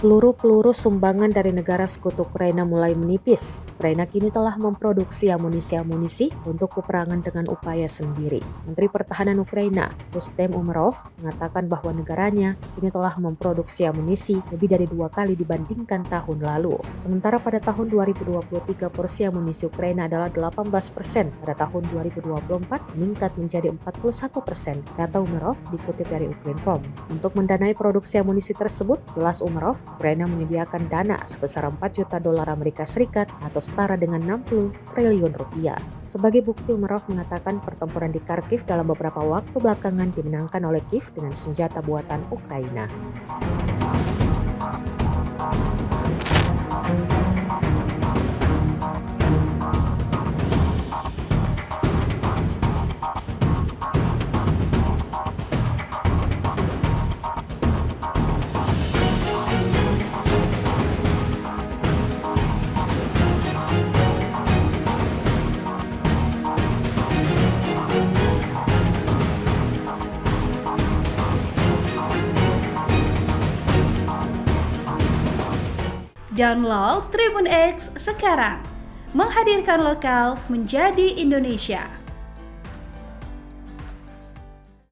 Peluru-peluru sumbangan dari negara sekutu Ukraina mulai menipis. Ukraina kini telah memproduksi amunisi-amunisi untuk peperangan dengan upaya sendiri. Menteri Pertahanan Ukraina, Rustem Umerov, mengatakan bahwa negaranya kini telah memproduksi amunisi lebih dari 2 kali dibandingkan tahun lalu. Sementara pada tahun 2023 porsi amunisi Ukraina adalah 18%, pada tahun 2024 meningkat menjadi 41%, kata Umerov dikutip dari Ukrinform. Untuk mendanai produksi amunisi tersebut, jelas Umerov, Ukraina menyediakan dana sebesar 4 juta dolar Amerika Serikat atau setara dengan 60 triliun rupiah. Sebagai bukti, Umerov mengatakan pertempuran di Kharkiv dalam beberapa waktu belakangan dimenangkan oleh Kiev dengan senjata buatan Ukraina. Download Tribun X sekarang, menghadirkan lokal menjadi Indonesia.